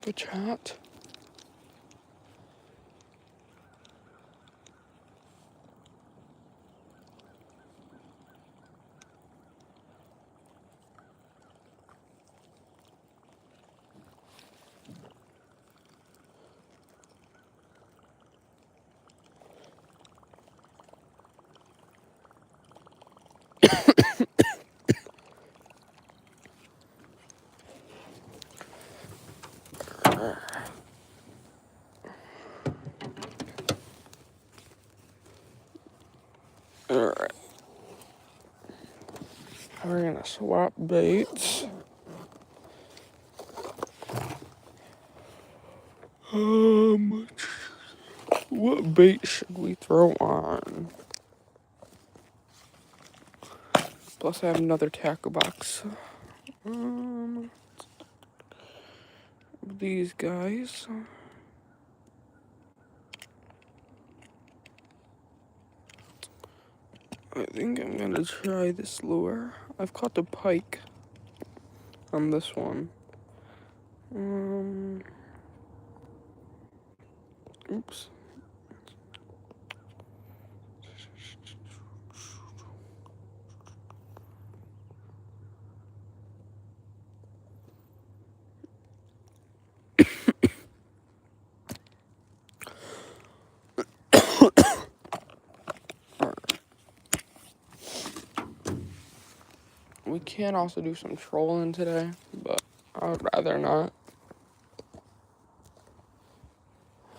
the chat. Alright. We're gonna swap baits. What bait should we throw on? Plus I have another tackle box. These guys. I think I'm gonna try this lure. I've caught the pike on this one. Oops. We can also do some trolling today, but I would rather not.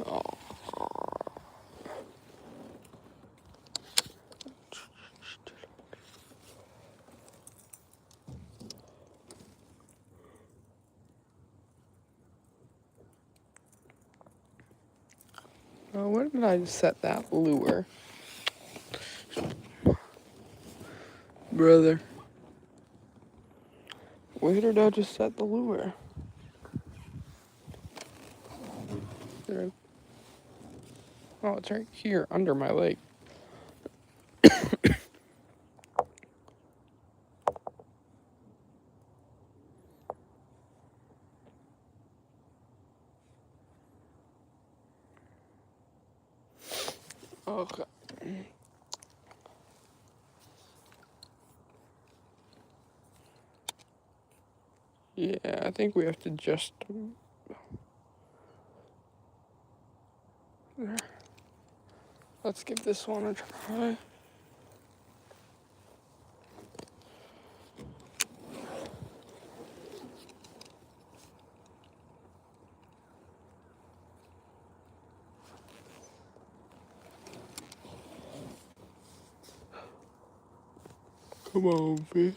Oh. Where did I set that lure? Brother. Where did I just set the lure? There. Oh, it's right here under my leg. Okay. Yeah, I think we have to just... Let's give this one a try. Come on, fish.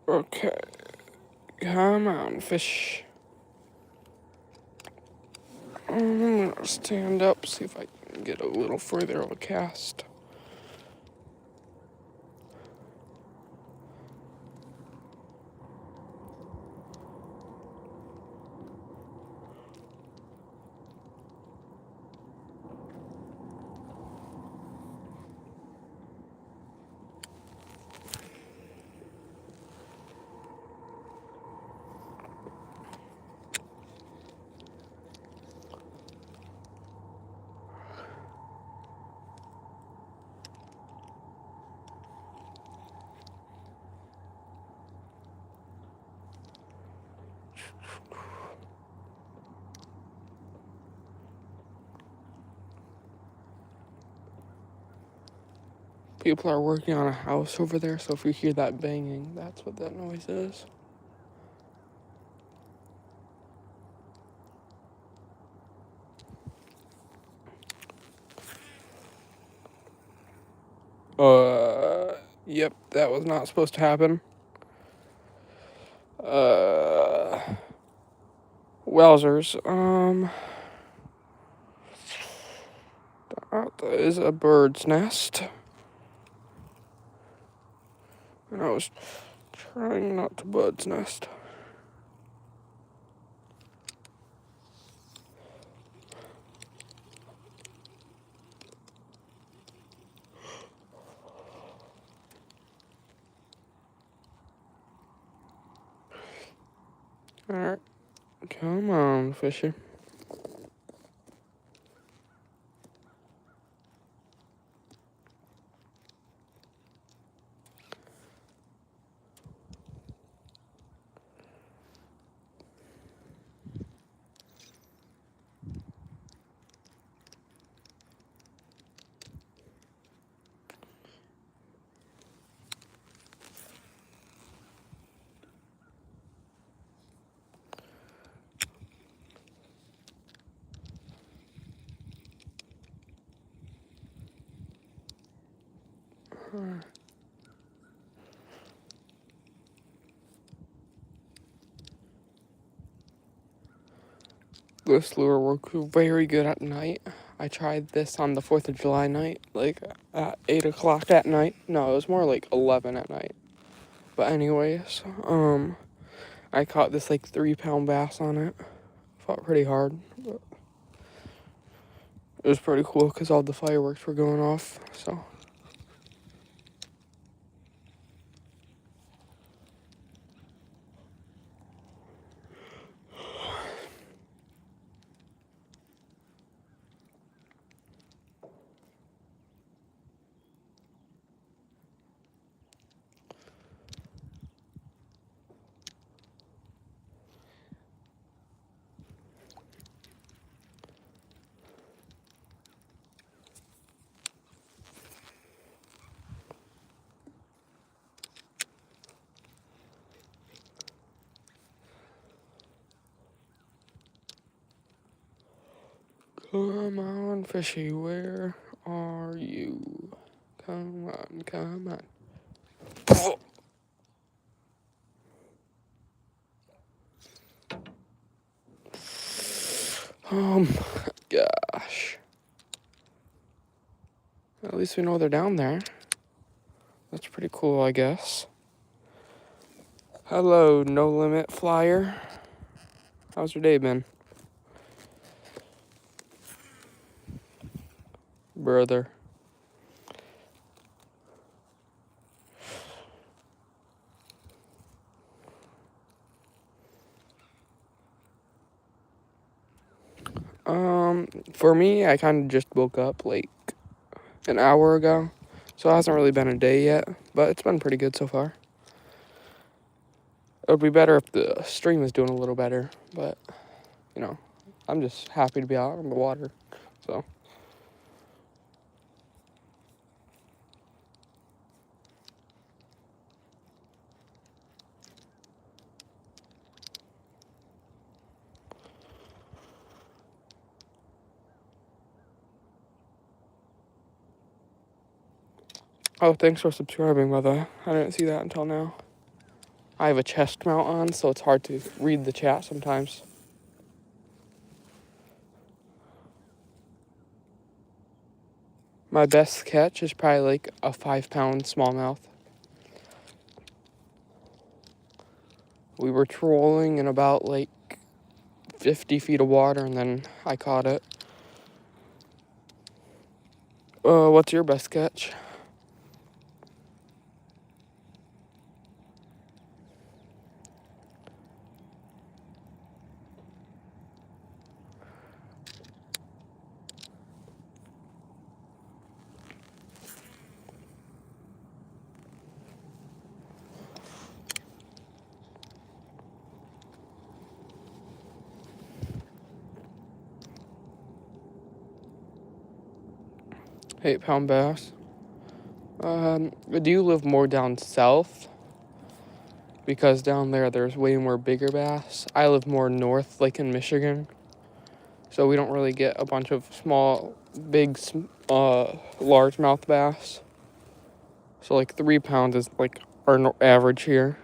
Okay. Come on, fish. I'm gonna stand up, see if I can get a little further of a cast. People are working on a house over there, so if you hear that banging, that's what that noise is. Yep, that was not supposed to happen. Wowzers, That is a bird's nest. And I was trying not to bird's nest. Alright. Come on, fishy. This lure works very good at night. I tried this on the 4th of July night, like at 8 o'clock at night. No, it was more like 11 at night. But anyways, I caught this like 3-pound bass on it. Fought pretty hard, but it was pretty cool because all the fireworks were going off, so. Come on, fishy, where are you? Come on, come on. Oh my gosh. At least we know they're down there. That's pretty cool, I guess. Hello, No Limit Flyer. How's your day been? Brother. For me, I kind of just woke up like an hour ago. So it hasn't really been a day yet, but it's been pretty good so far. It would be better if the stream was doing a little better, but, you know, I'm just happy to be out on the water, so. Oh, thanks for subscribing, by the way. I didn't see that until now. I have a chest mount on, so it's hard to read the chat sometimes. My best catch is probably like a 5-pound smallmouth. We were trolling in about like 50 feet of water, and then I caught it. What's your best catch? Eight-pound bass. Do you live more down south? Because down there's way more bigger bass. I live more north, like in Michigan. So we don't really get a bunch of small, big, largemouth bass. So like 3 pounds is like our average here.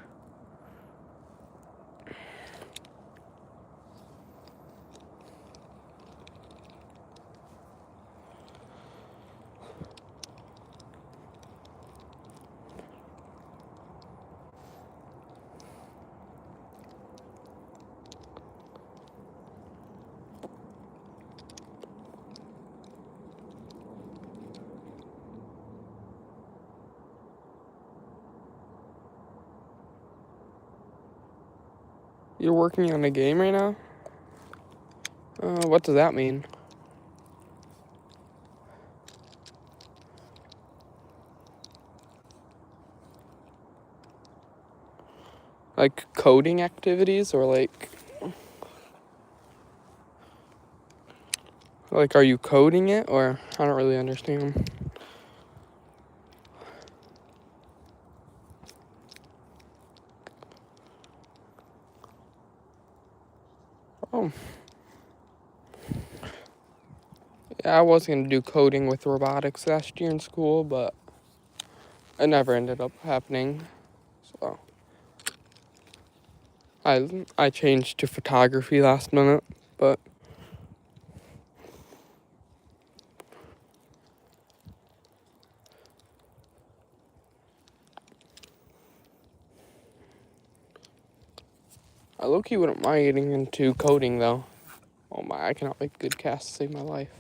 You're working on a game right now? What does that mean? Like coding activities or like are you coding it or I don't really understand. Oh, yeah, I was gonna do coding with robotics last year in school, but it never ended up happening. So I changed to photography last minute, but I low-key wouldn't mind getting into coding though. Oh my, I cannot make good casts to save my life.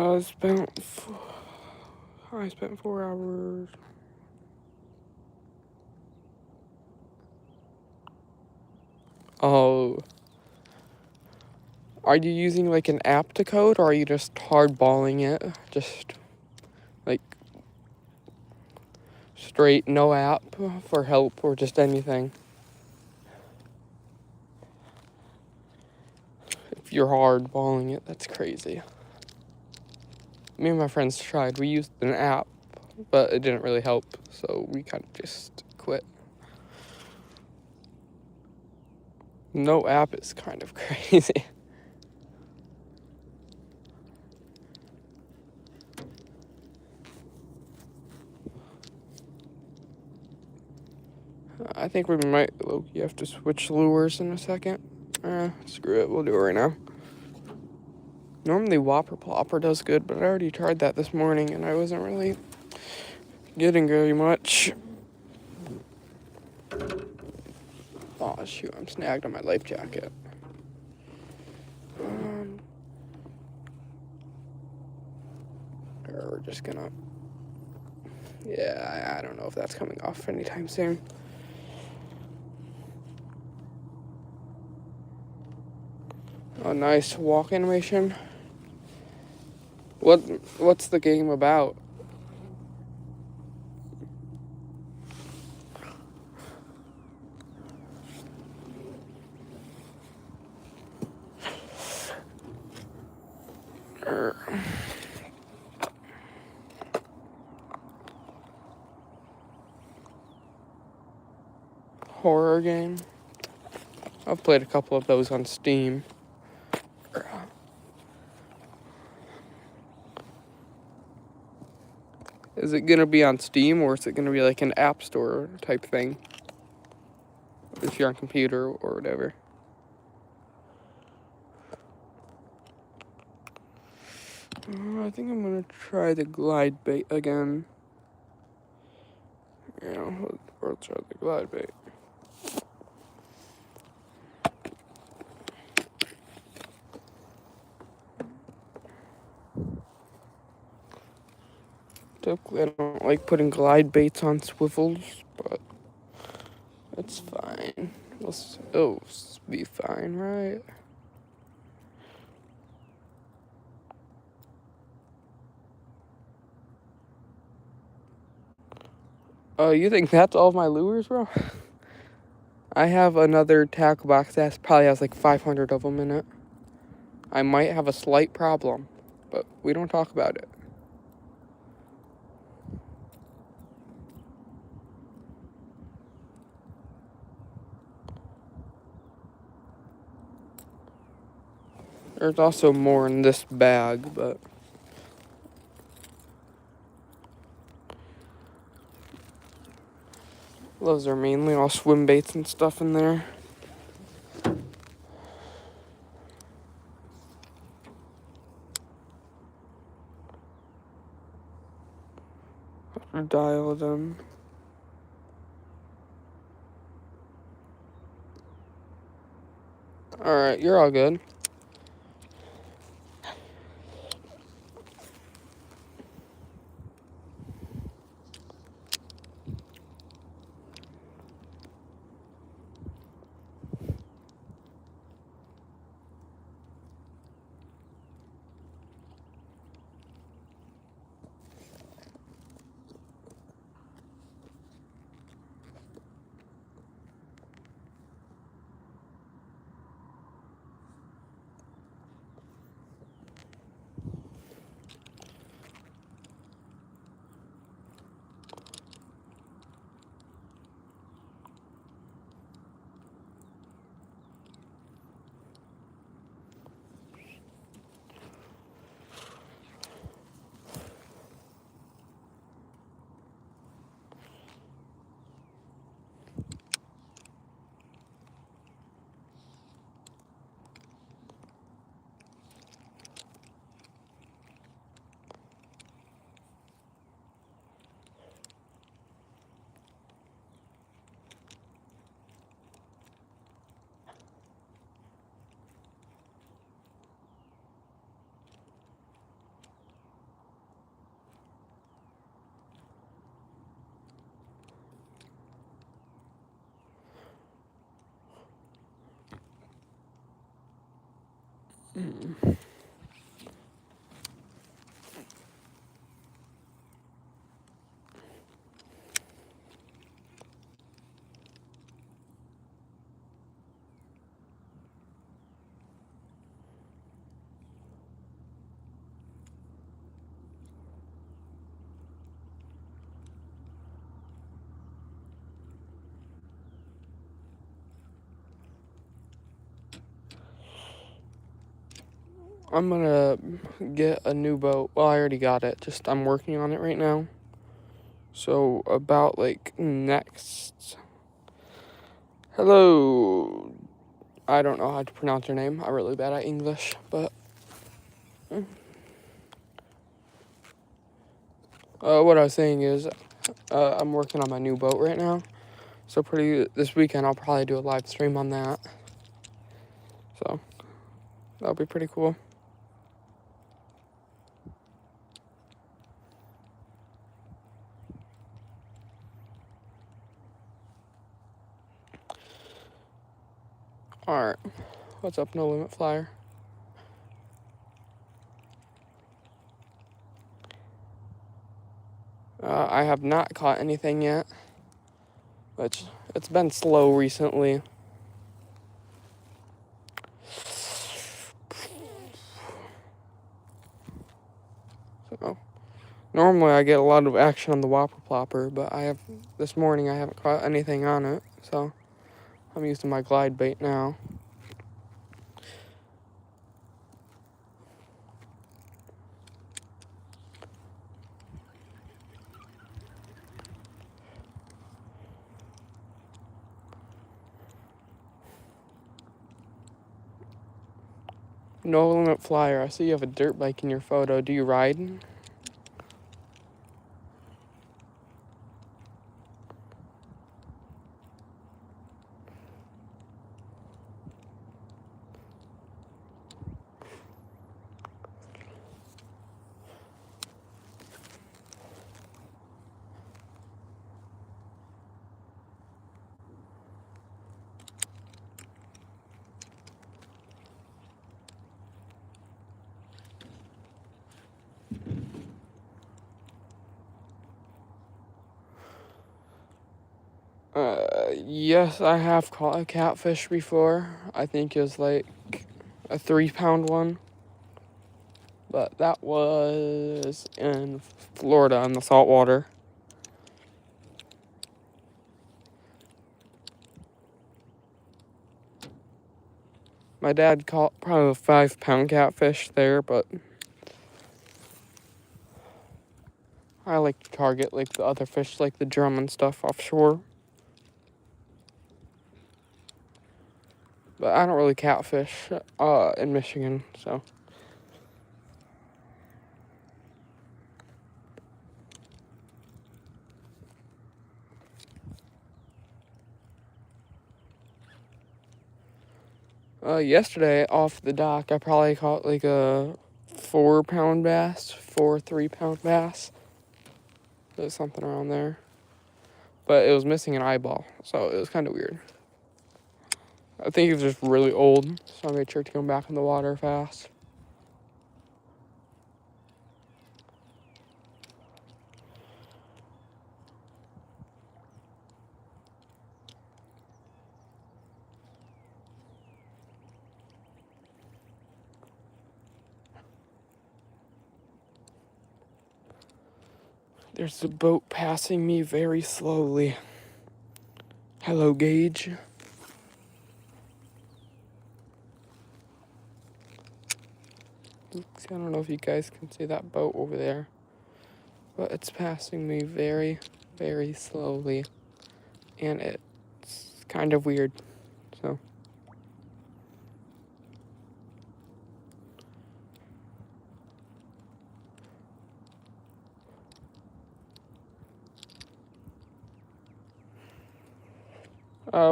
I spent 4 hours. Oh, are you using like an app to code or are you just hardballing it? Just like straight no app for help or just anything? If you're hardballing it, that's crazy. Me and my friends tried. We used an app, but it didn't really help, so we kind of just quit. No app is kind of crazy. I think we might, you have to switch lures in a second. Screw it, we'll do it right now. Normally Whopper Plopper does good, but I already tried that this morning and I wasn't really getting very much. Oh shoot, I'm snagged on my life jacket. We're just gonna, yeah, I don't know if that's coming off anytime soon. A nice walk animation. What's the game about? Horror game. I've played a couple of those on Steam. Is it gonna be on Steam or is it gonna be like an app store type thing? If you're on computer or whatever. I think I'm gonna try the glide bait again. Yeah, we'll try the glide bait. Typically, I don't like putting glide baits on swivels, but it's fine. It'll be fine, right? Oh, you think that's all my lures, bro? I have another tackle box that probably has like 500 of them in it. I might have a slight problem, but we don't talk about it. There's also more in this bag, but Those are mainly all swim baits and stuff in there. Dial them. Alright, you're all good. I'm gonna get a new boat. Well, I already got it. Just I'm working on it right now. So about like next. Hello. I don't know how to pronounce your name. I'm really bad at English, but what I was saying is, I'm working on my new boat right now. So this weekend I'll probably do a live stream on that. So that'll be pretty cool. Alright. What's up, No Limit Flyer? I have not caught anything yet. Which, it's been slow recently. So, normally I get a lot of action on the Whopper Plopper, but this morning I haven't caught anything on it. So, I'm using my glide bait now. No Limit Flyer, I see you have a dirt bike in your photo. Do you ride? Yes, I have caught a catfish before. I think it was like a 3-pound one. But that was in Florida in the saltwater. My dad caught probably a 5-pound catfish there, but I like to target like the other fish, like the drum and stuff offshore. But I don't really catfish in Michigan, so. Yesterday off the dock, I probably caught like a 4-pound bass, 3-pound bass. It was something around there. But it was missing an eyeball, so it was kind of weird. I think it was just really old, so I made sure to go back in the water fast. There's a boat passing me very slowly. Hello, Gage. Oops, I don't know if you guys can see that boat over there, but it's passing me very, very slowly, and it's kind of weird, so.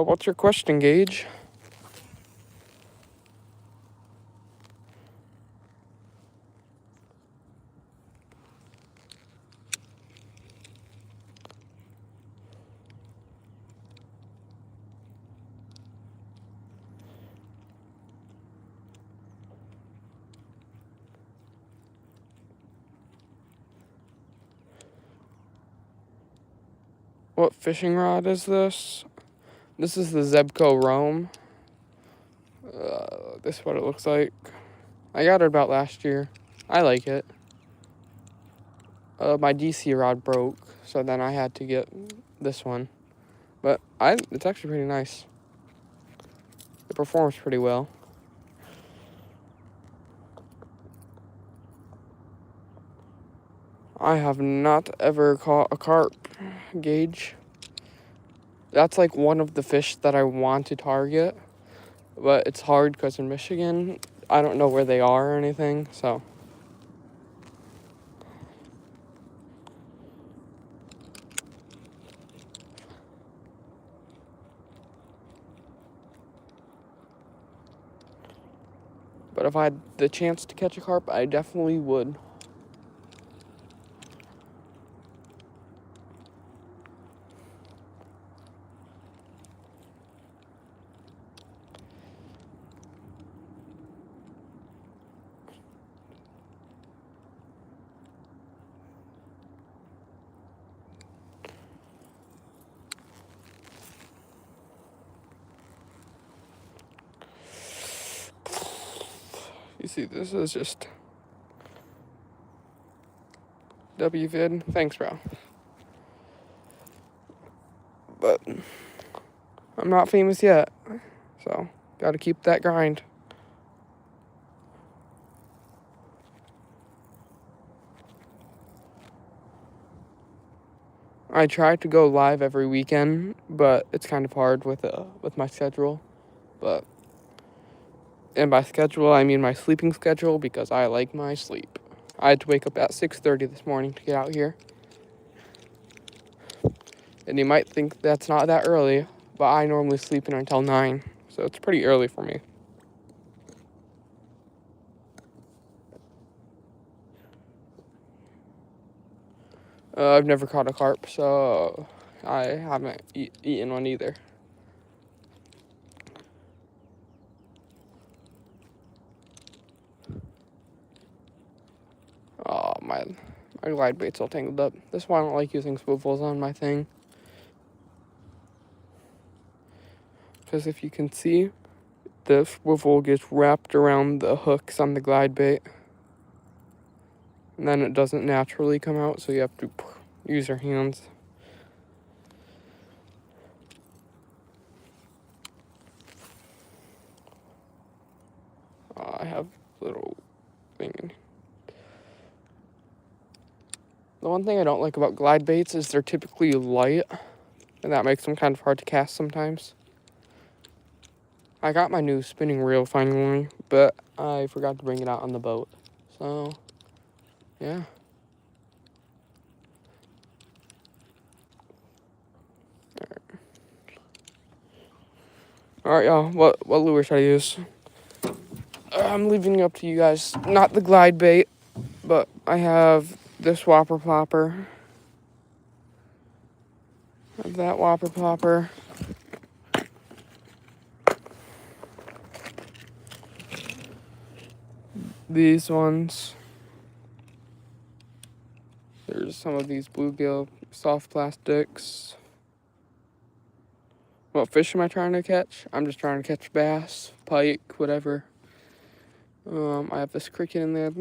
What's your question, Gage? What fishing rod is this? This is the Zebco Roam. This is what it looks like. I got it about last year. I like it. My DC rod broke, so then I had to get this one. But it's actually pretty nice. It performs pretty well. I have not ever caught a carp, Gage. That's like one of the fish that I want to target, but it's hard because in Michigan, I don't know where they are or anything, so. But if I had the chance to catch a carp, I definitely would. You see, this is just WVid. Thanks, bro. But I'm not famous yet, so gotta keep that grind. I try to go live every weekend, but it's kind of hard with my schedule. And by schedule, I mean my sleeping schedule, because I like my sleep. I had to wake up at 6:30 this morning to get out here. And you might think that's not that early, but I normally sleep in until 9, so it's pretty early for me. I've never caught a carp, so I haven't eaten one either. Oh, my glide bait's all tangled up. That's why I don't like using swivels on my thing. Because if you can see, the swivel gets wrapped around the hooks on the glide bait. And then it doesn't naturally come out, so you have to use your hands. I have a little thing. The one thing I don't like about glide baits is they're typically light, and that makes them kind of hard to cast sometimes. I got my new spinning reel finally, but I forgot to bring it out on the boat. So, yeah. Alright, y'all. What lure should I use? I'm leaving it up to you guys. Not the glide bait, but I have this Whopper Plopper. I have that Whopper Plopper. These ones. There's some of these bluegill soft plastics. What fish am I trying to catch? I'm just trying to catch bass, pike, whatever. I have this cricket in there.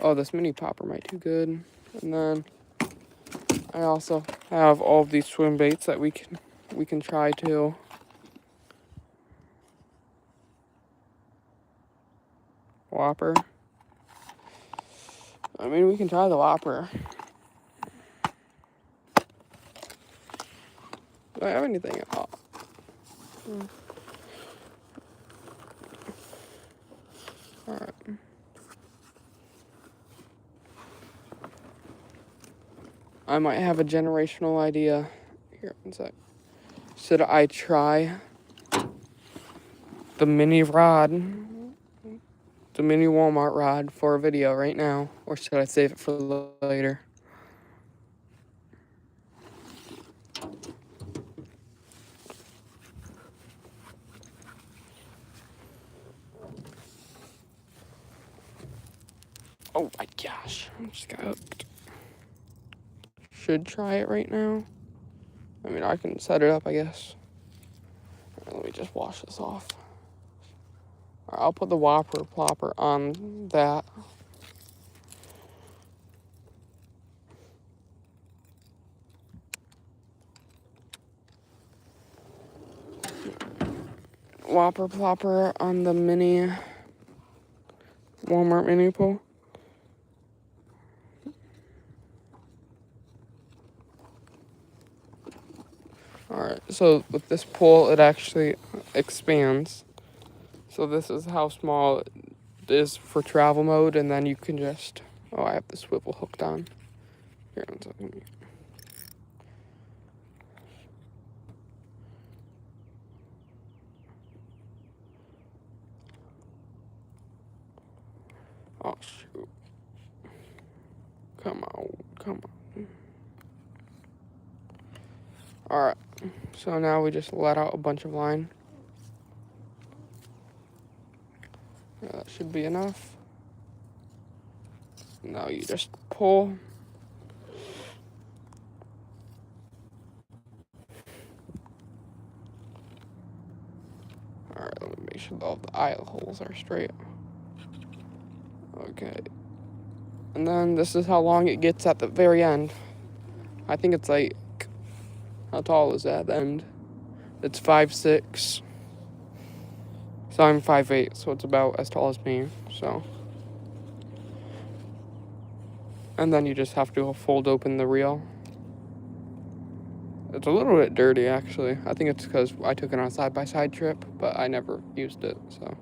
Oh, this mini popper might do good. And then I also have all of these swim baits that we can try too. Whopper. I mean, we can try the Whopper. Do I have anything? Oh. Alright. I might have a generational idea. Here, one sec. Should I try the mini rod, the mini Walmart rod for a video right now? Or should I save it for later? Oh my gosh, I just got hooked. Should try it right now. I mean, I can set it up, I guess. Right, let me just wash this off. Right, I'll put the Whopper Plopper on that. Whopper Plopper on the mini Walmart mini pole. Alright, so with this pole, it actually expands. So this is how small it is for travel mode, and then you can just... Oh, I have the swivel hooked on. Here, one second. Oh, shoot. Come on, come on. Alright, so now we just let out a bunch of line. Yeah, that should be enough. Now you just pull. Alright, let me make sure all the eye holes are straight. Okay. And then this is how long it gets at the very end. I think it's like... How tall is that end? It's 5'6". So I'm 5'8", so it's about as tall as me, so. And then you just have to fold open the reel. It's a little bit dirty, actually. I think it's because I took it on a side-by-side trip, but I never used it, so.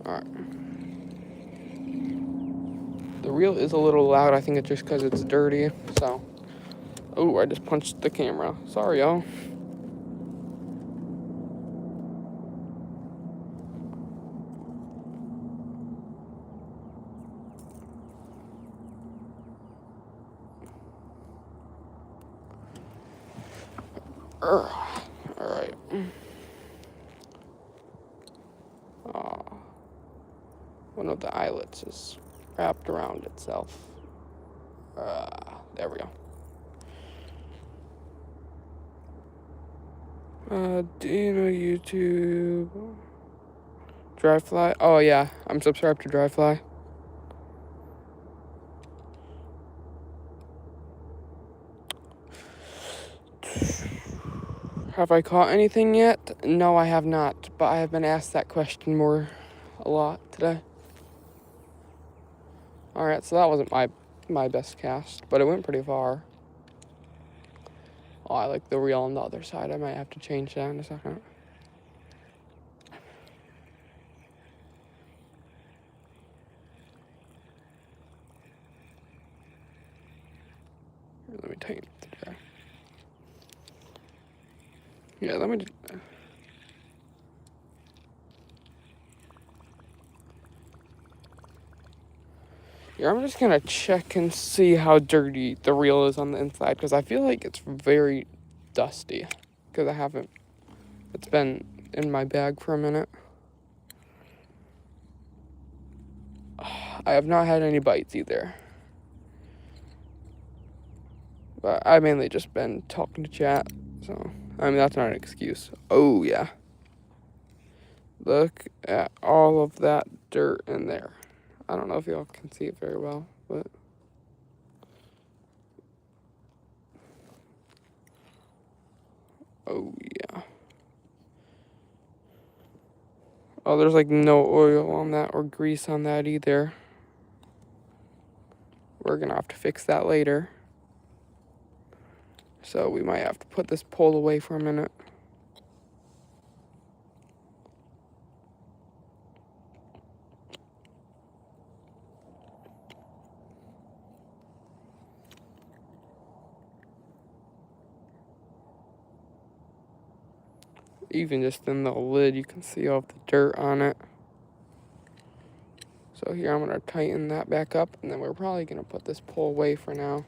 Alright. The reel is a little loud. I think it's just because it's dirty, so. Oh, I just punched the camera. Sorry, y'all. Alright. One of the eyelets is wrapped around itself. There we go. Do you know YouTube? Dryfly? Oh, yeah. I'm subscribed to Dryfly. Have I caught anything yet? No, I have not. But I have been asked that question a lot today. Alright, so that wasn't my best cast, but it went pretty far. Oh, I like the reel on the other side. I might have to change that in a second. Let me tighten up the drag. Yeah, let me just... Yeah, I'm just gonna check and see how dirty the reel is on the inside, because I feel like it's very dusty, because it's been in my bag for a minute. I have not had any bites either, but I've mainly just been talking to chat, so, I mean, that's not an excuse. Oh, yeah. Look at all of that dirt in there. I don't know if y'all can see it very well, but... Oh, yeah. Oh, there's like no oil on that or grease on that either. We're gonna have to fix that later. So we might have to put this pole away for a minute. Even just in the lid, you can see all the dirt on it. So here I'm gonna tighten that back up, and then we're probably gonna put this pole away for now.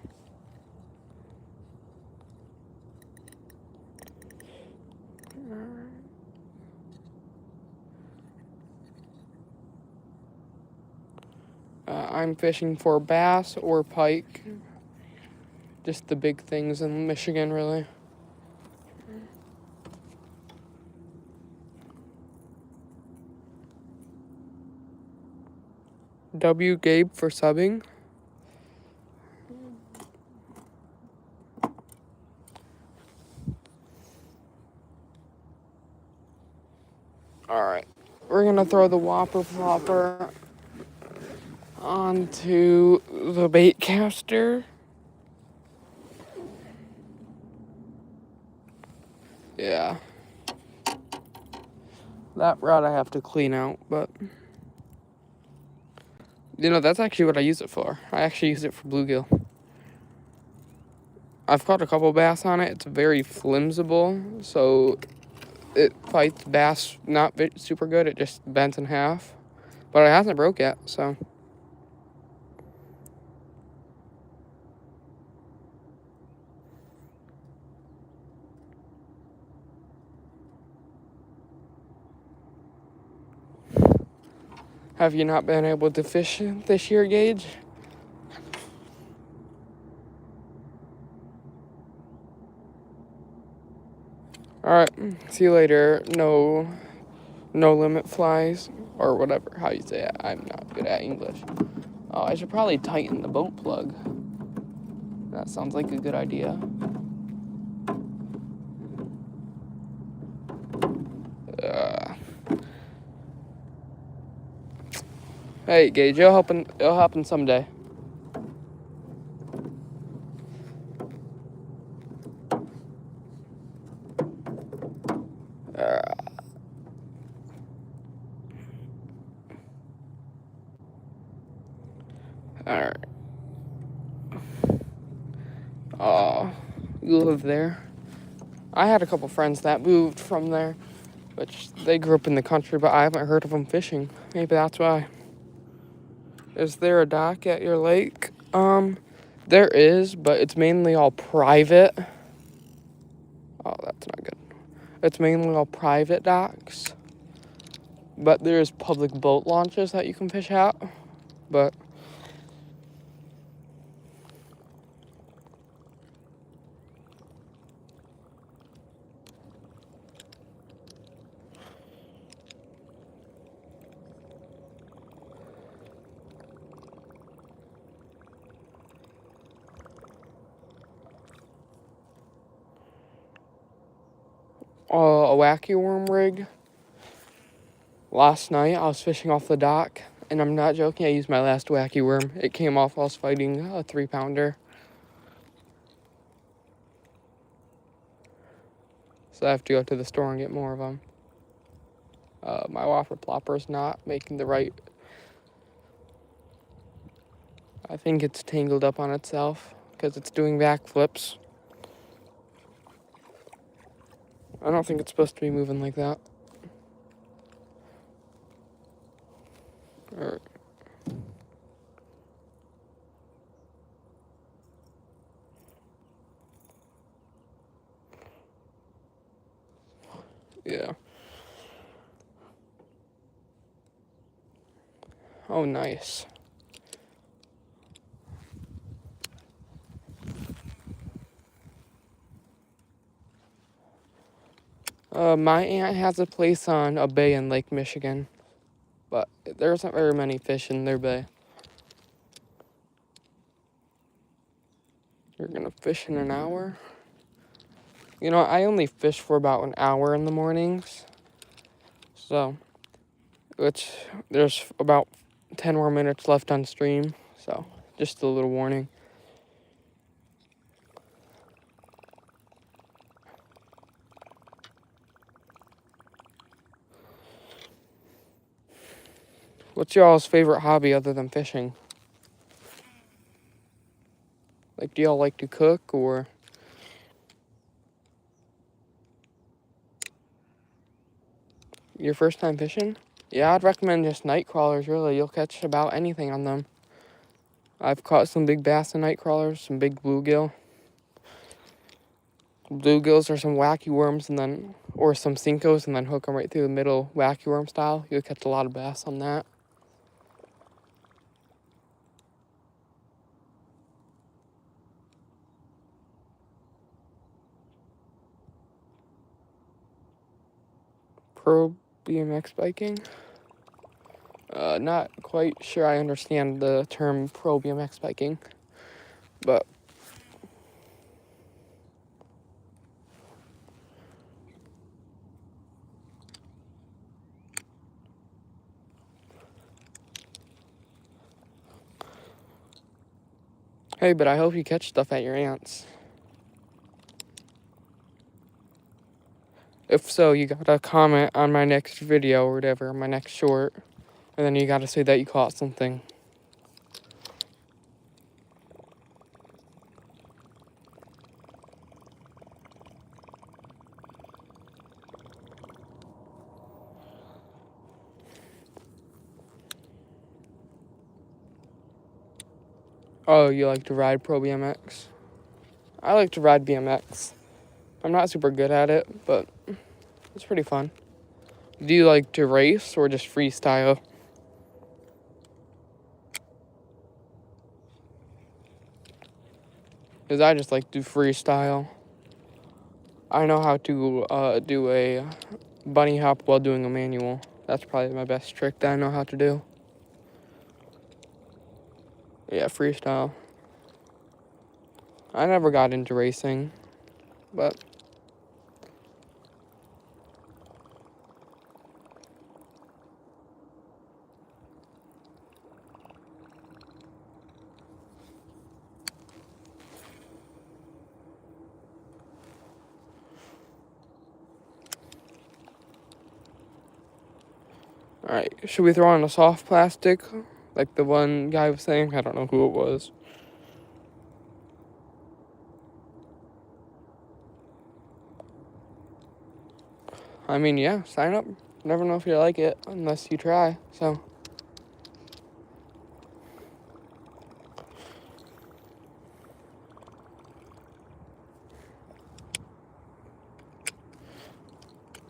I'm fishing for bass or pike. Just the big things in Michigan, really. W. Gabe for subbing. Alright, we're gonna throw the Whopper Plopper onto the bait caster. Yeah. That rod I have to clean out, but... You know, that's actually what I use it for. I actually use it for bluegill. I've caught a couple bass on it. It's very flimsible, so it fights bass not super good. It just bends in half. But it hasn't broke yet, so... Have you not been able to fish this year, Gage? Alright, see you later. No limit flies, or whatever, how you say it. I'm not good at English. Oh, I should probably tighten the boat plug. That sounds like a good idea. Hey, Gage, it'll happen someday. Alright. Oh, you live there? I had a couple friends that moved from there, which they grew up in the country, but I haven't heard of them fishing. Maybe that's why. Is there a dock at your lake? There is, but it's mainly all private. Oh, that's not good. It's mainly all private docks. But there's public boat launches that you can fish at. But... a wacky worm rig. Last night, I was fishing off the dock, and I'm not joking, I used my last wacky worm. It came off while I was fighting a 3-pounder. so I have to go to the store and get more of them. My whopper plopper's not making the right... I think it's tangled up on itself because it's doing backflips. I don't think it's supposed to be moving like that. Or... yeah. Oh, nice. My aunt has a place on a bay in Lake Michigan, but there isn't very many fish in their bay. You're gonna fish in an hour? You know, I only fish for about an hour in the mornings, so, there's about 10 more minutes left on stream, so just a little warning. What's y'all's favorite hobby other than fishing? Like, do y'all like to cook, or... your first time fishing? Yeah, I'd recommend just night crawlers, really. You'll catch about anything on them. I've caught some big bass and night crawlers, some big bluegill. Bluegills are some wacky worms, and then, or some Cincos, and then hook them right through the middle, wacky worm style. You'll catch a lot of bass on that. Pro BMX biking? Not quite sure I understand the term pro BMX biking, but hey, but I hope you catch stuff at your aunt's. If so, you gotta comment on my next video or whatever, my next short, and then you gotta say that you caught something. Oh, you like to ride pro BMX? I like to ride BMX. I'm not super good at it, but it's pretty fun. Do you like to race or just freestyle? Because I just like to freestyle. I know how to do a bunny hop while doing a manual. That's probably my best trick that I know how to do. Yeah, freestyle. I never got into racing, but... Alright, should we throw on a soft plastic? Like the one guy was saying? I don't know who it was. I mean, yeah, sign up. Never know if you like it unless you try, so...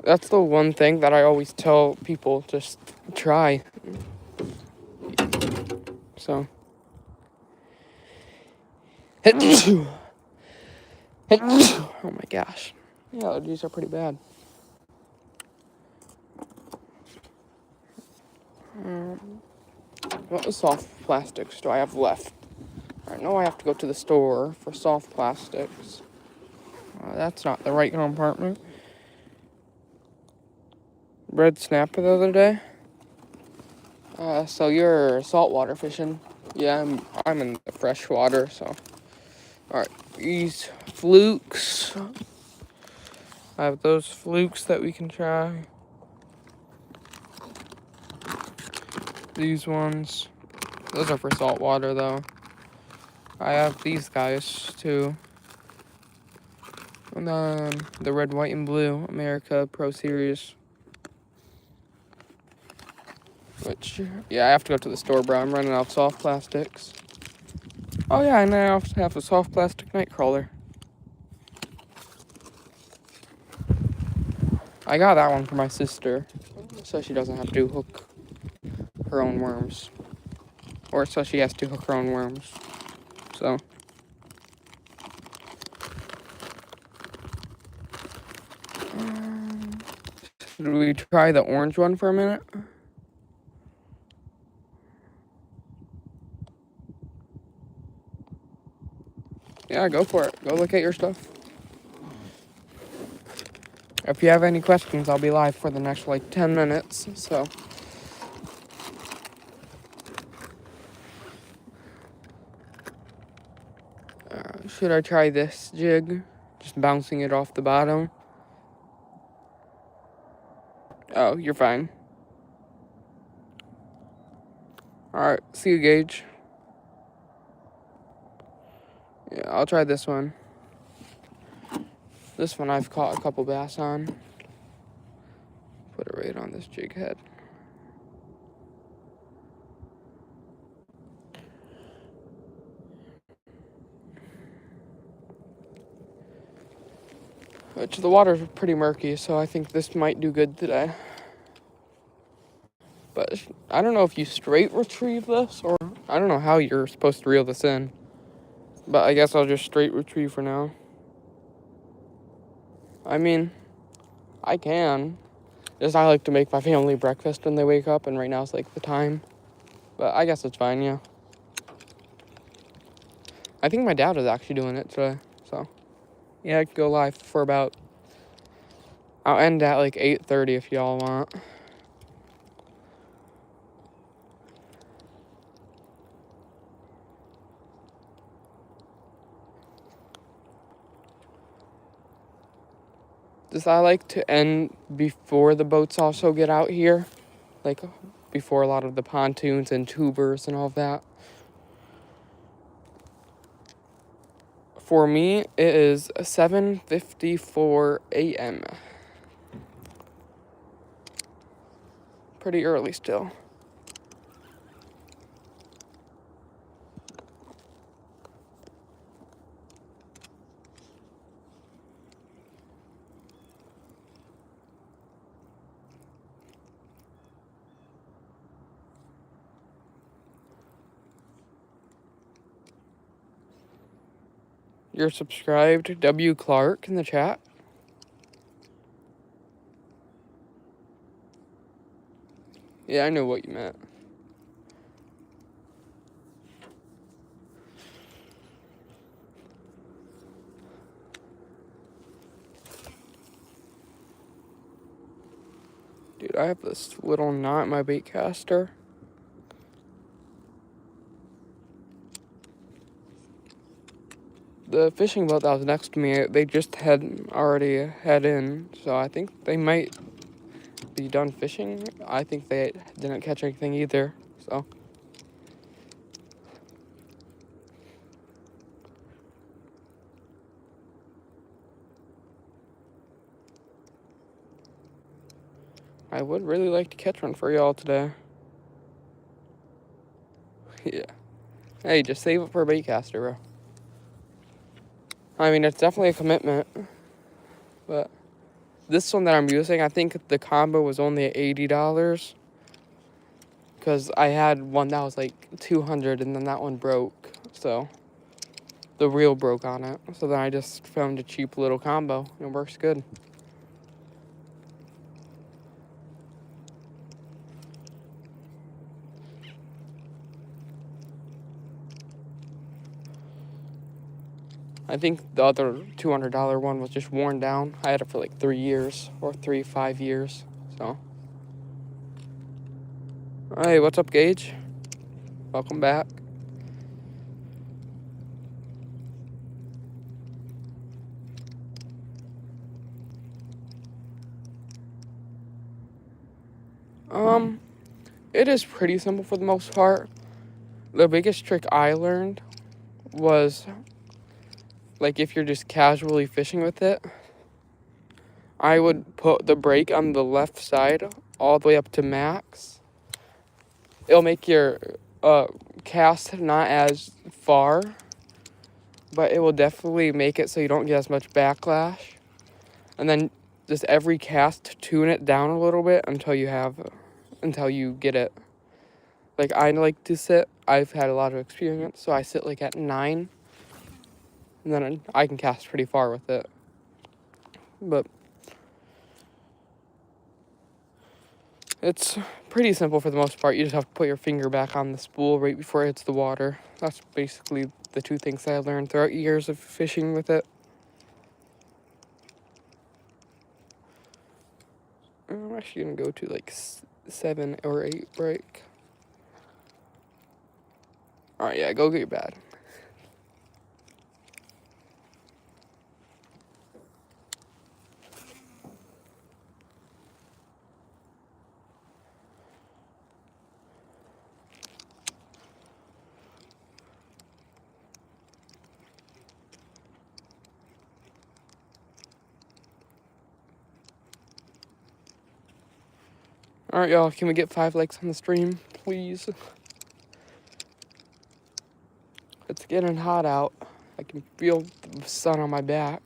That's the one thing that I always tell people, just try. So. Oh my gosh. Yeah, allergies are pretty bad. What soft plastics do I have left? I know I have to go to the store for soft plastics. That's not the right compartment. Red snapper the other day. So you're saltwater fishing? Yeah, I'm in the freshwater, so. Alright, these flukes. I have those flukes that we can try. These ones. Those are for salt water, though. I have these guys, too. And then the red, white, and blue America Pro Series. Which, yeah, I have to go to the store, bro. I'm running out of soft plastics. Oh, yeah, and I also have a soft plastic Nightcrawler. I got that one for my sister, so she doesn't have to hook her own worms. Or so she has to hook her own worms. So. Should we try the orange one for a minute? Yeah, go for it. Go look at your stuff. If you have any questions, I'll be live for the next, 10 minutes, so. Should I try this jig? Just bouncing it off the bottom. Oh, you're fine. Alright, see you, Gage. Yeah, I'll try this one. This one I've caught a couple bass on. Put it right on this jig head. Which the water's pretty murky, so I think this might do good today. But I don't know if you straight retrieve this, or I don't know how you're supposed to reel this in. But I guess I'll just straight retrieve for now. I mean, I can. Just I like to make my family breakfast when they wake up, and right now it's the time. But I guess it's fine, yeah. I think my dad was actually doing it today, so. Yeah, I could go live for about. I'll end at 8:30 if y'all want. Just I like to end before the boats also get out here. Before a lot of the pontoons and tubers and all of that. For me, it is 7:54 a.m. Pretty early still. You're subscribed, W. Clark, in the chat. Yeah, I know what you meant. Dude, I have this little knot in my bait caster. The fishing boat that was next to me, they just had already head in, so I think they might be done fishing. I think they didn't catch anything either, so. I would really like to catch one for y'all today. Yeah. Hey, just save it for a bait caster, bro. I mean, it's definitely a commitment, but this one that I'm using, I think the combo was only $80, because I had one that was $200, and then that one broke, so the reel broke on it. So then I just found a cheap little combo. It works good. I think the other $200 one was just worn down. I had it for 3 years, or 5 years, so. Hey, what's up, Gage? Welcome back. Um, it is pretty simple for the most part. The biggest trick I learned was, like, if you're just casually fishing with it, I would put the brake on the left side all the way up to max. It'll make your cast not as far, but it will definitely make it so you don't get as much backlash. And then just every cast, tune it down a little bit until you get it. Like, I like to sit, I've had a lot of experience, so I sit like at 9, and then I can cast pretty far with it. But it's pretty simple for the most part. You just have to put your finger back on the spool right before it hits the water. That's basically the two things that I learned throughout years of fishing with it. I'm actually gonna go to like 7 or 8 break. Alright, yeah, go get your bad. Alright, y'all, can we get 5 likes on the stream, please? It's getting hot out. I can feel the sun on my back.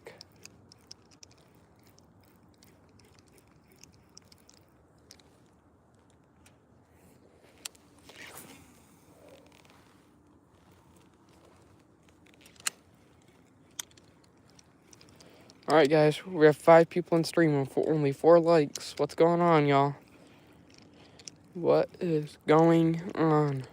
Alright, guys, we have 5 people in stream and only 4 likes. What's going on, y'all? What is going on?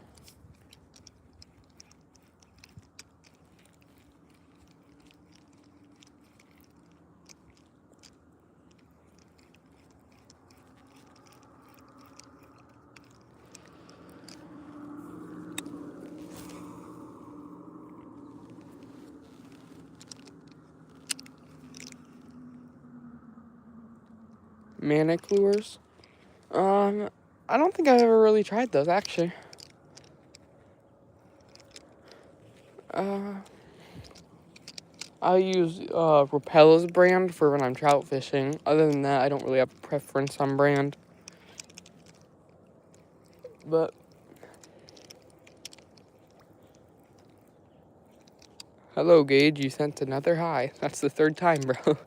Manic lures? I don't think I've ever really tried those, actually. I use Rapella's brand for when I'm trout fishing. Other than that, I don't really have a preference on brand. But hello, Gage. You sent another hi. That's the 3rd time, bro.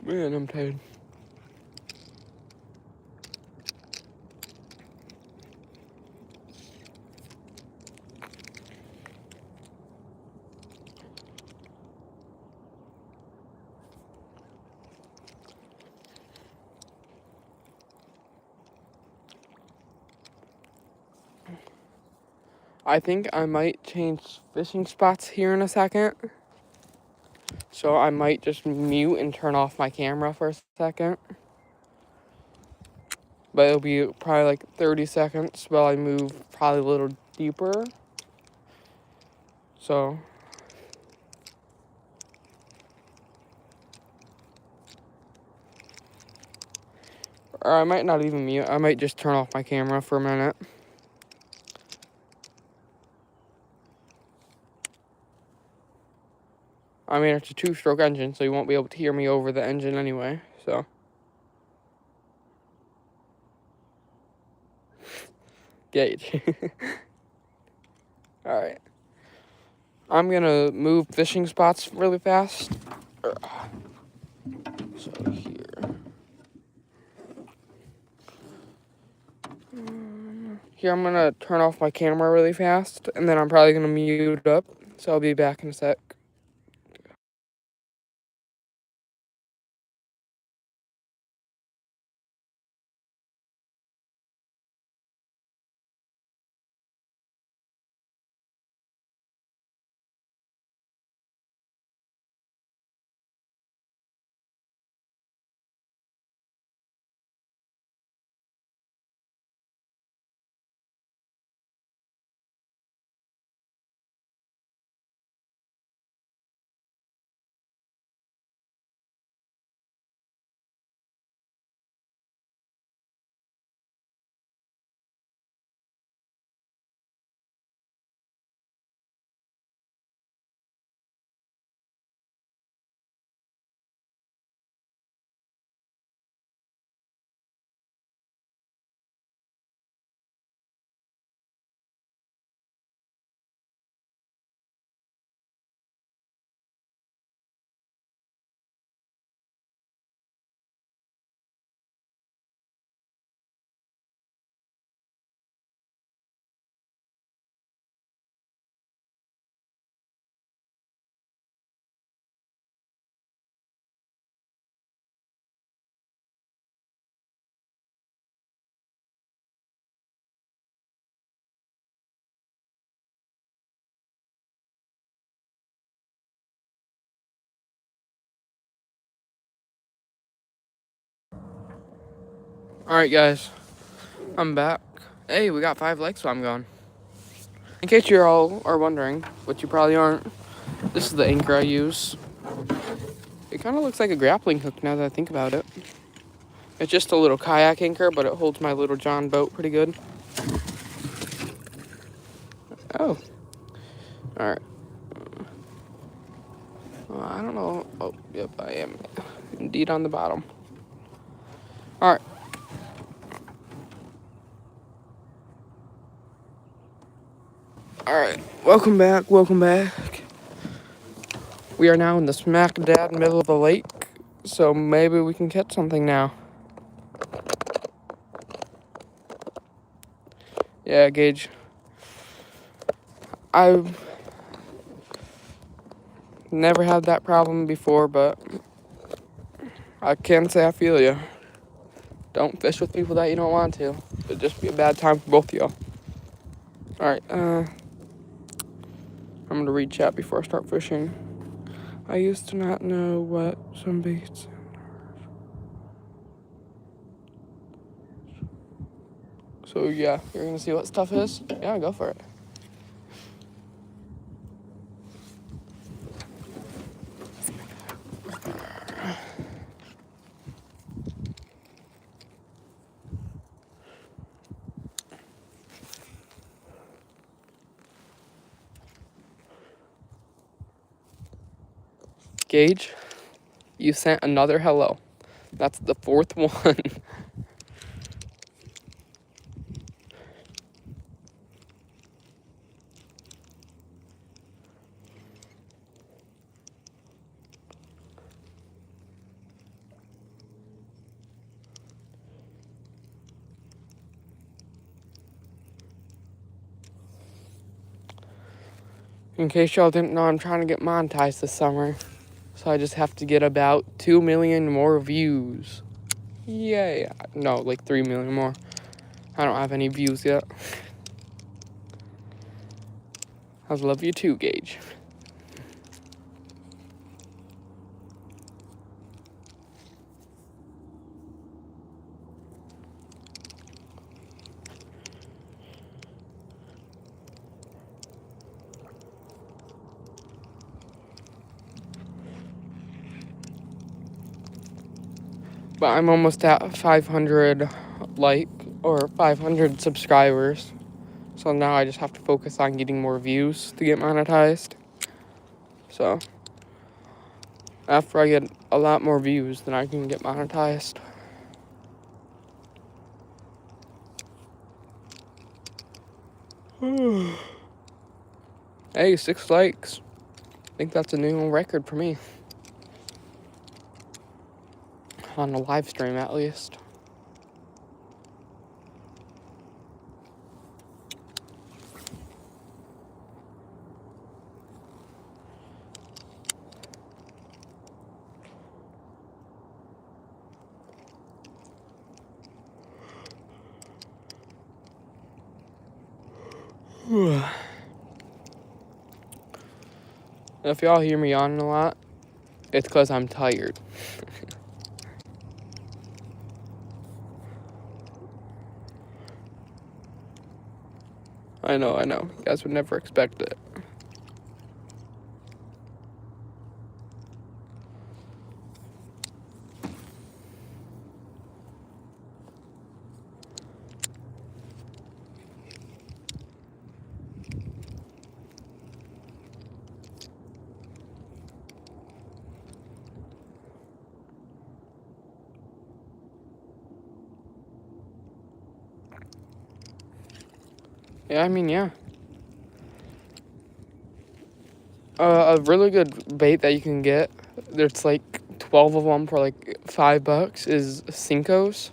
Man, I'm tired. I think I might change fishing spots here in a second. So I might just mute and turn off my camera for a second. But it'll be probably like 30 seconds while I move probably a little deeper. So or I might not even mute. I might just turn off my camera for a minute. I mean, it's a 2-stroke engine, so you won't be able to hear me over the engine anyway, so. Gauge. Alright. I'm gonna move fishing spots really fast. So here. Here, I'm gonna turn off my camera really fast, and then I'm probably gonna mute up, so I'll be back in a sec. Alright guys, I'm back. Hey, we got 5 likes while I'm gone. In case you all are wondering, which you probably aren't, this is the anchor I use. It kind of looks like a grappling hook now that I think about it. It's just a little kayak anchor, but it holds my little John boat pretty good. Oh. Alright. Well, I don't know. Oh, yep, I am indeed on the bottom. Alright. Alright, welcome back. We are now in the smack dab middle of the lake, so maybe we can catch something now. Yeah, Gage. I've never had that problem before, but I can say I feel you. Don't fish with people that you don't want to. It'd just be a bad time for both of y'all. Alright, I'm gonna read chat before I start fishing. I used to not know what some baits. So yeah, you're gonna see what stuff is? Yeah, go for it. Gage, you sent another hello. That's the 4th one. In case y'all didn't know, I'm trying to get monetized this summer. So I just have to get about 2 million more views. Yay. No, like 3 million more. I don't have any views yet. I love you too, Gage. But I'm almost at 500 or 500 subscribers. So now I just have to focus on getting more views to get monetized. So after I get a lot more views, then I can get monetized. Hey, 6 likes. I think that's a new record for me. On a live stream, at least. If y'all hear me yawning a lot, it's because I'm tired. I know. You guys would never expect it. Yeah, I mean, yeah. A really good bait that you can get, there's like 12 of them for like $5, is Cincos.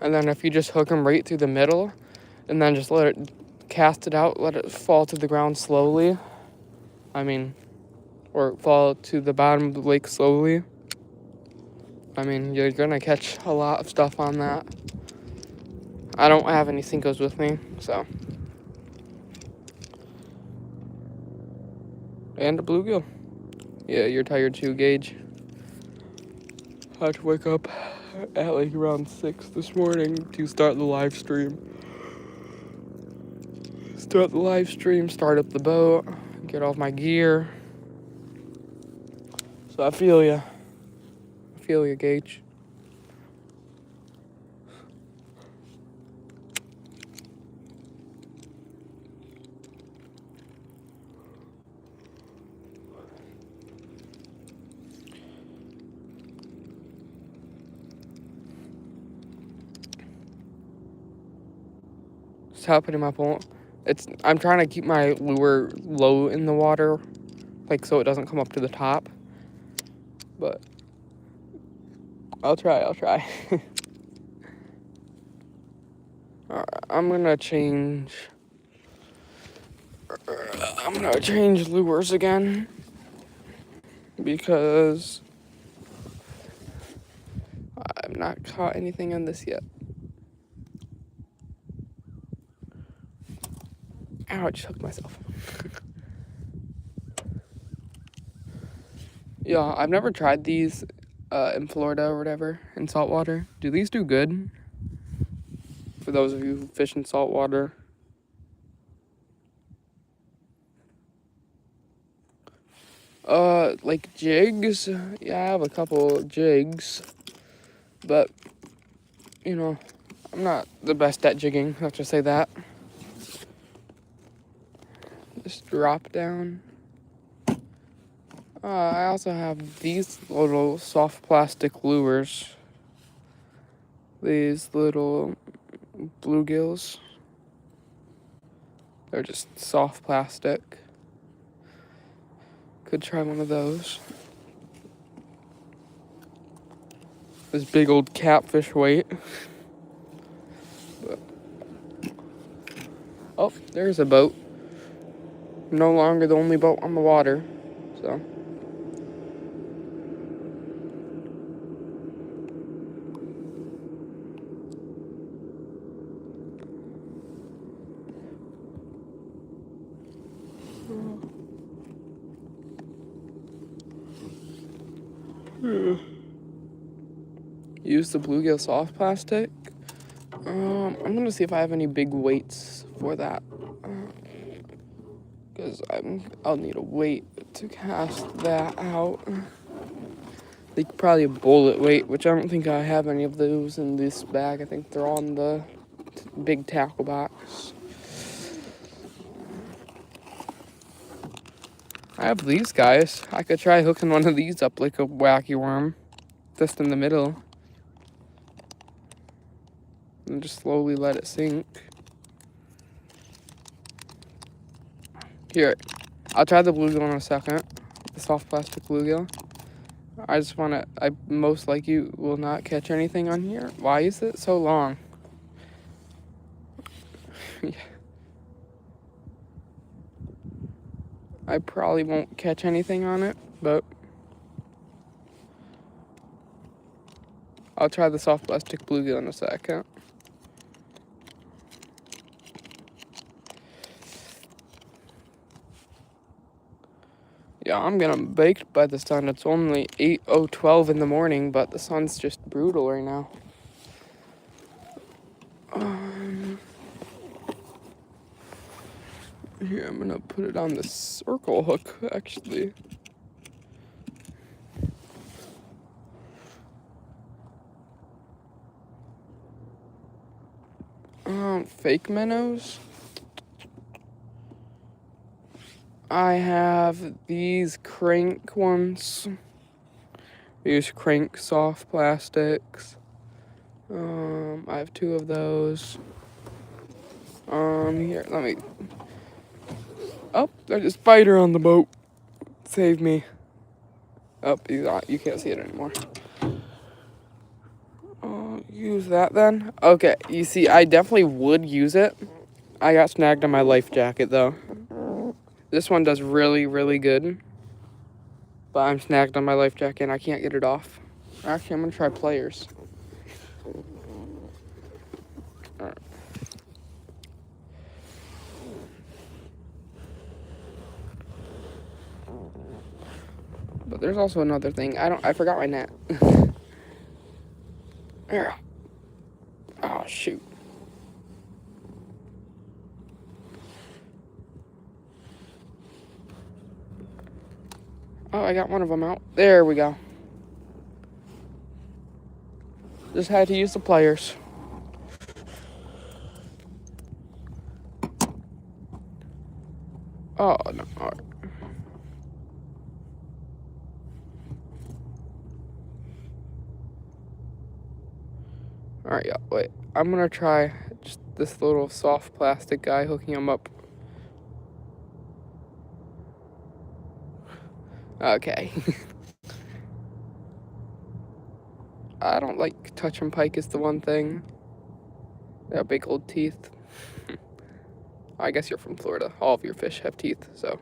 And then if you just hook them right through the middle, and then just let it cast it out, let it fall to the ground slowly. Or fall to the bottom of the lake slowly. I mean, you're gonna catch a lot of stuff on that. I don't have any Cincos with me, so. And a bluegill. Yeah, you're tired too, Gage. I had to wake up at like around 6 this morning to start the live stream. Start up the boat, get all my gear. So I feel ya. Gage. Just happening my point. I'm trying to keep my lure low in the water, like so it doesn't come up to the top. But I'll try. I'm gonna change lures again because I've not caught anything on this yet. Ow, I just hooked myself. Yeah, I've never tried these in Florida or whatever, in saltwater. Do these do good? For those of you who fish in saltwater. Like jigs. Yeah, I have a couple jigs. But, you know, I'm not the best at jigging, let's just say that. Just drop down. I also have these little soft plastic lures. These little bluegills. They're just soft plastic. Could try one of those. This big old catfish weight. But, oh, there's a boat. No longer the only boat on the water, so. Use the bluegill soft plastic. I'm gonna see if I have any big weights for that. Because I'll need a weight to cast that out. Like probably a bullet weight, which I don't think I have any of those in this bag. I think they're on the big tackle box. I have these guys. I could try hooking one of these up like a wacky worm, just in the middle. And just slowly let it sink. Here, I'll try the bluegill in a second. The soft plastic bluegill. I most likely will not catch anything on here. Why is it so long? Yeah. I probably won't catch anything on it, but I'll try the soft plastic bluegill in a second. Yeah, I'm getting baked by the sun. It's only 8:12 in the morning, but the sun's just brutal right now. Here, I'm gonna put it on the circle hook, actually. Fake minnows. I have these crank ones. These crank soft plastics. I have 2 of those. Here, let me. Oh, there's a spider on the boat. Save me. Oh, you can't see it anymore. Use that then. Okay, you see, I definitely would use it. I got snagged on my life jacket though. This one does really, really good. But I'm snagged on my life jacket and I can't get it off. Actually, I'm gonna try pliers. Alright. But there's also another thing. I forgot my net. Here. Oh, shoot. Oh, I got one of them out. There we go. Just had to use the pliers. Oh, no. All right. Alright, yeah, wait. I'm gonna try just this little soft plastic guy, hooking him up. Okay. I don't like touching pike is the one thing. They have big old teeth. I guess you're from Florida. All of your fish have teeth, so.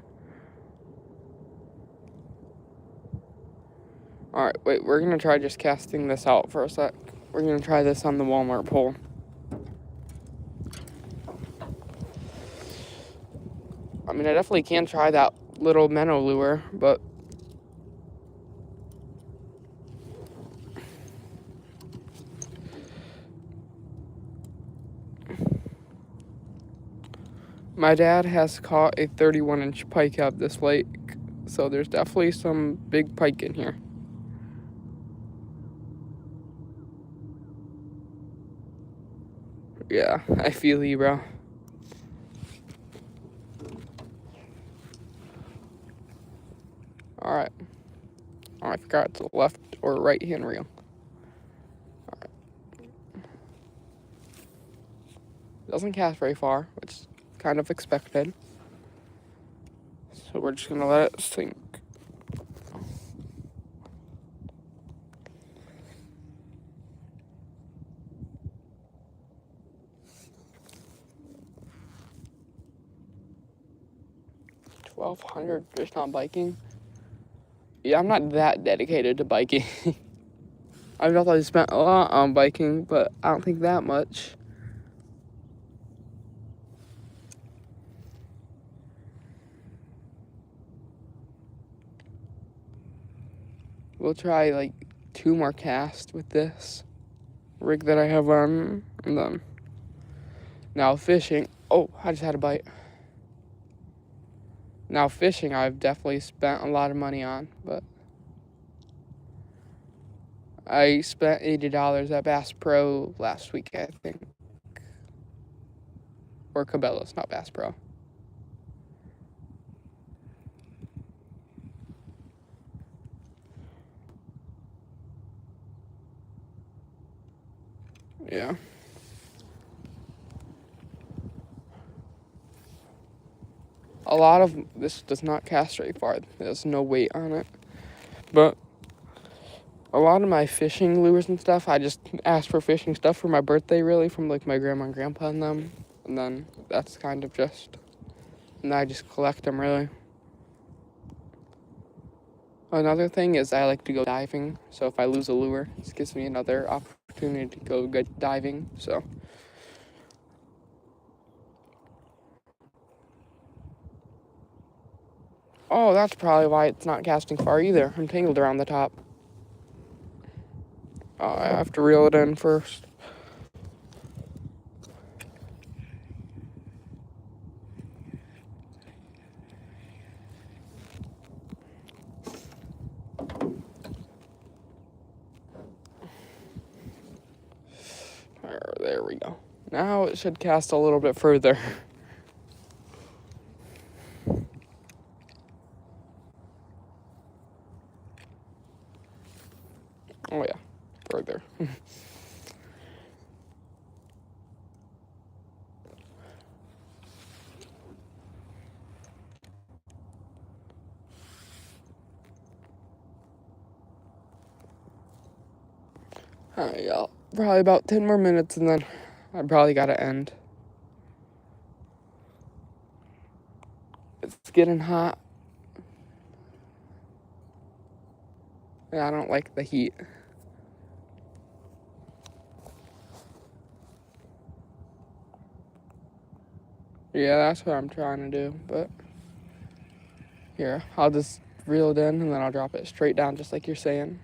Alright, wait, we're gonna try just casting this out for a sec. We're gonna try this on the Walmart pole. I mean, I definitely can try that little minnow lure, but my dad has caught a 31-inch pike out this lake, so there's definitely some big pike in here. Yeah, I feel you, bro. Alright. Oh, I forgot it's a left or right hand reel. Alright. Doesn't cast very far, which is kind of expected. So we're just gonna let it sink. $1,200 just on biking. Yeah, I'm not that dedicated to biking. I've definitely spent a lot on biking, but I don't think that much. We'll try like 2 more casts with this rig that I have on, and then now fishing. Oh, I just had a bite. Now fishing, I've definitely spent a lot of money on, but I spent $80 at Bass Pro last week, I think. Or Cabela's, not Bass Pro. Yeah. A lot of this does not cast very far. There's no weight on it. But a lot of my fishing lures and stuff, I just asked for fishing stuff for my birthday, really, from like my grandma and grandpa and them. And then that's kind of just, and I just collect them, really. Another thing is I like to go diving. So if I lose a lure, this gives me another opportunity to go get diving. So. Oh, that's probably why it's not casting far either. I'm tangled around the top. I have to reel it in first. There we go. Now it should cast a little bit further. Oh yeah, further. Alright, y'all. Probably about 10 more minutes and then I probably gotta end. It's getting hot. Yeah, I don't like the heat. Yeah, that's what I'm trying to do, but here, I'll just reel it in and then I'll drop it straight down just like you're saying.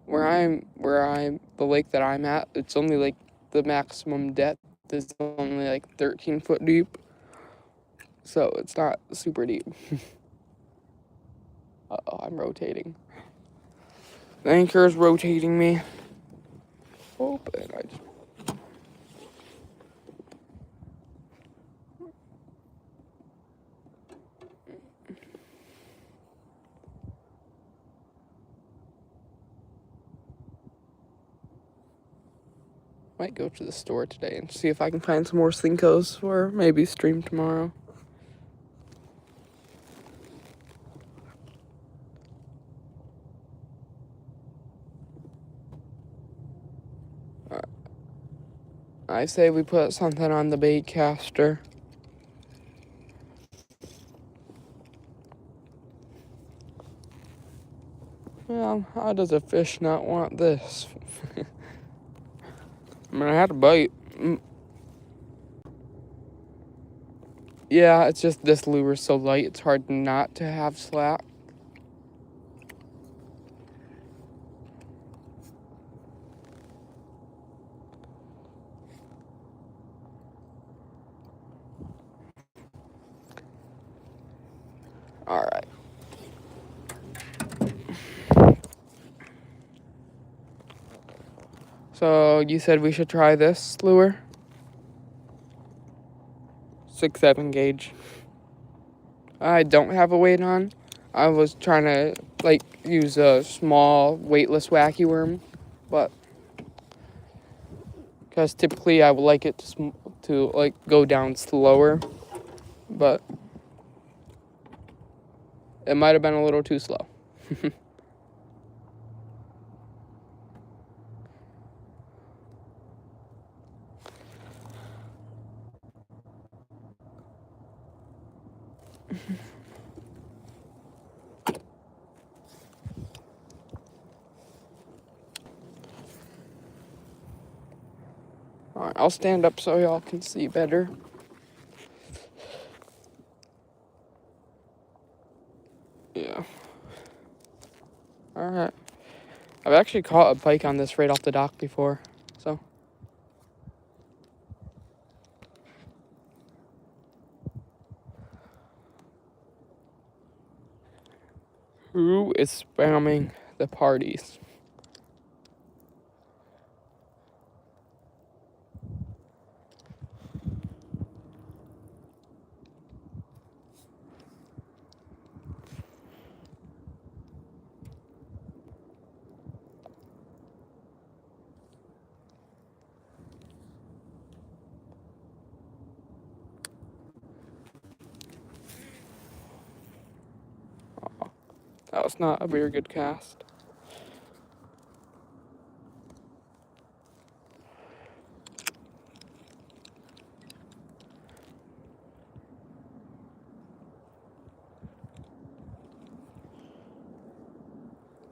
the lake that I'm at, it's only like the maximum depth is only like 13 foot deep. So it's not super deep. Uh-oh, I'm rotating. The anchor is rotating me. Open. I just... Might go to the store today and see if I can find some more Senkos or maybe stream tomorrow. I say we put something on the bait caster. Well, how does a fish not want this? I mean, I had to bite. Yeah, it's just this lure's so light, it's hard not to have slap. Alright. So, you said we should try this lure? 6-7 gauge. I don't have a weight on. I was trying to, like, use a small, weightless wacky worm, but... Because typically I would like it to like, go down slower, but... It might have been a little too slow. Alright, I'll stand up so y'all can see better. Yeah. Alright. I've actually caught a pike on this right off the dock before, so. Who is spamming the parties? Oh, that was not a very good cast.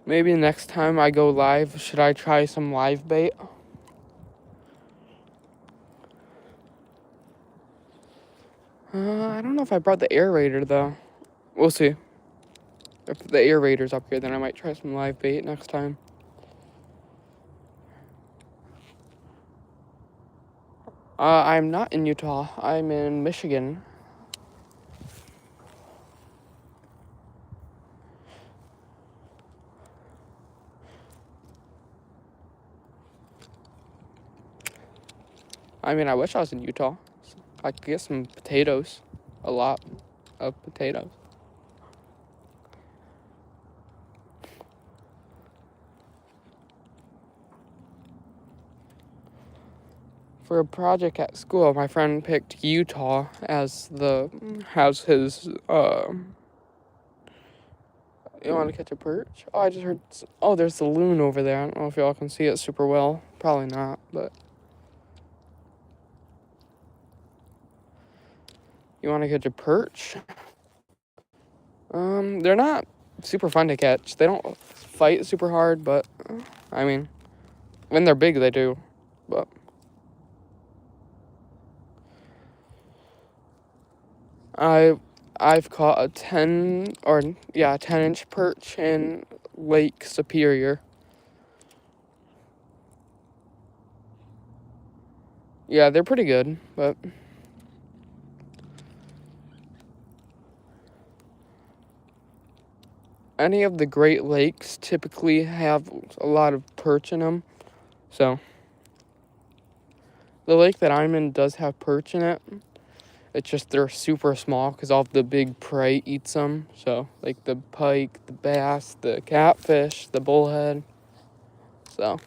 Maybe next time I go live, should I try some live bait? I don't know if I brought the aerator though. We'll see. If the aerator's up here, then I might try some live bait next time. I'm not in Utah. I'm in Michigan. I mean, I wish I was in Utah. I could get some potatoes. A lot of potatoes. For a project at school, my friend picked Utah as his, you want to catch a perch? Oh, I just heard, oh, there's the loon over there. I don't know if y'all can see it super well. Probably not, but. You want to catch a perch? They're not super fun to catch. They don't fight super hard, but, I mean, when they're big, they do, but. I've caught a 10-inch perch in Lake Superior. Yeah, they're pretty good, but any of the Great Lakes typically have a lot of perch in them. So the lake that I'm in does have perch in it. It's just they're super small because all the big prey eats them. So like the pike, the bass, the catfish, the bullhead. So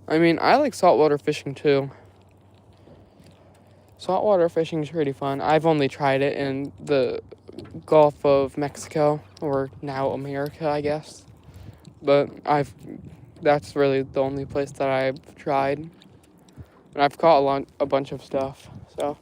I mean, I like saltwater fishing too. Saltwater fishing is pretty fun. I've only tried it in the Gulf of Mexico, or now America, I guess. But that's really the only place that I've tried. And I've caught a bunch of stuff, so.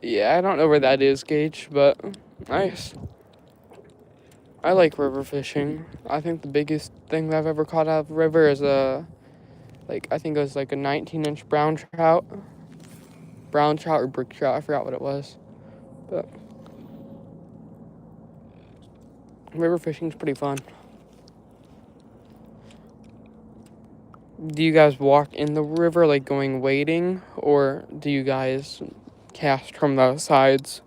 Yeah, I don't know where that is, Gage, but nice. I like river fishing. I think the biggest thing that I've ever caught out of a river is I think it was like a 19-inch brown trout. Brown trout or brook trout, I forgot what it was. But river fishing's pretty fun. Do you guys walk in the river, like going wading, or do you guys cast from the sides?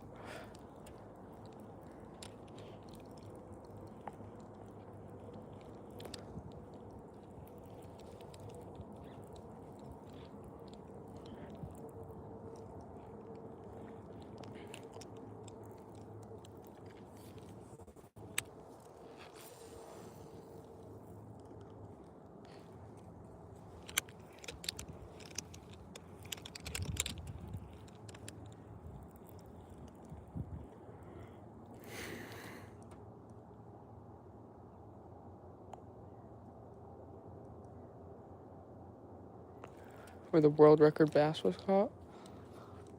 Where the world record bass was caught?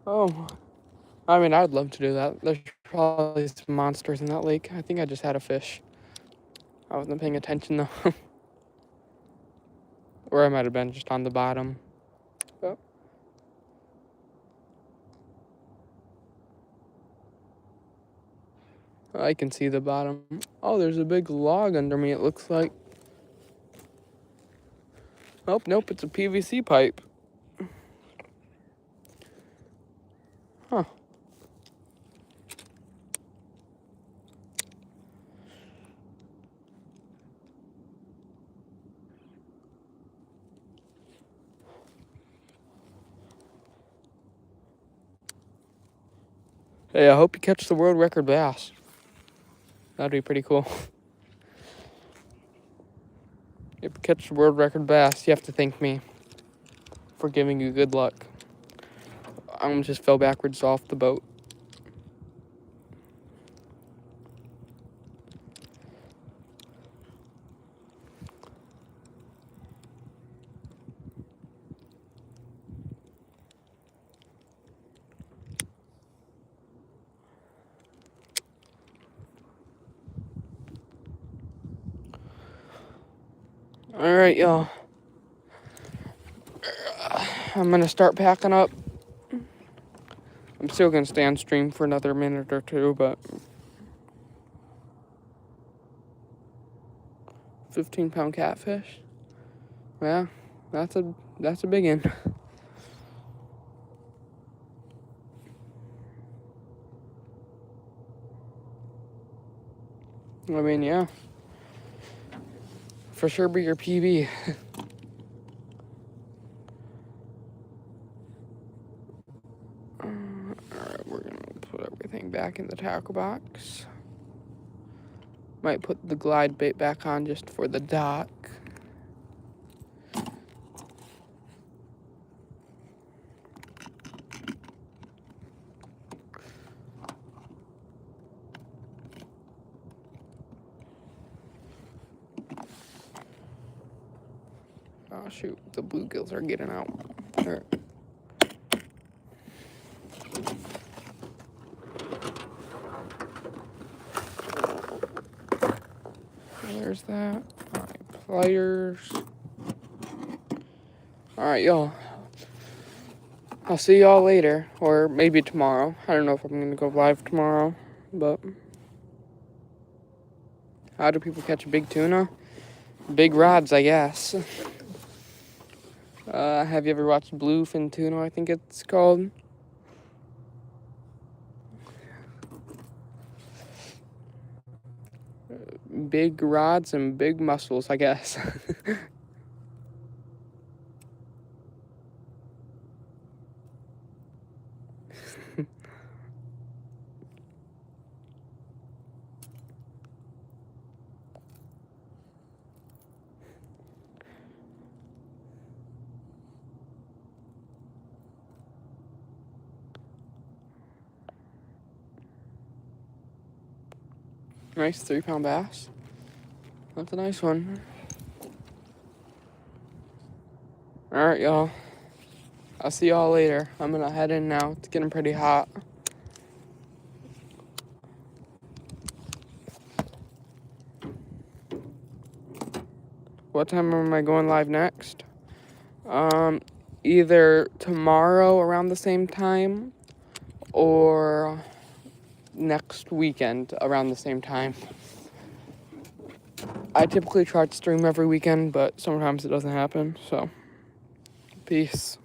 Oh, I mean, I'd love to do that. There's probably some monsters in that lake. I think I just had a fish. I wasn't paying attention though. Or I might have been just on the bottom. But I can see the bottom. Oh, there's a big log under me, it looks like. Oh, nope, it's a PVC pipe. Huh. Hey, I hope you catch the world record bass. That'd be pretty cool. If you catch the world record bass, you have to thank me for giving you good luck. I just fell backwards off the boat. Alright, y'all. I'm gonna start packing up. I'm still gonna stay on stream for another minute or two, but 15-pound catfish. Yeah, that's a big one. I mean, yeah. For sure be your PB. Alright, we're gonna put everything back in the tackle box. Might put the glide bait back on just for the dock. Oh shoot, the bluegills are getting out. There. There's that. Alright, pliers. Alright, y'all. I'll see y'all later, or maybe tomorrow. I don't know if I'm gonna go live tomorrow, but how do people catch a big tuna? Big rods, I guess. Have you ever watched Bluefin Tuna, I think it's called? Big rods and big muscles, I guess. Nice 3-pound bass. That's a nice one. Alright, y'all. I'll see y'all later. I'm gonna head in now. It's getting pretty hot. What time am I going live next? Either tomorrow around the same time or next weekend around the same time. I typically try to stream every weekend, but sometimes it doesn't happen, so peace.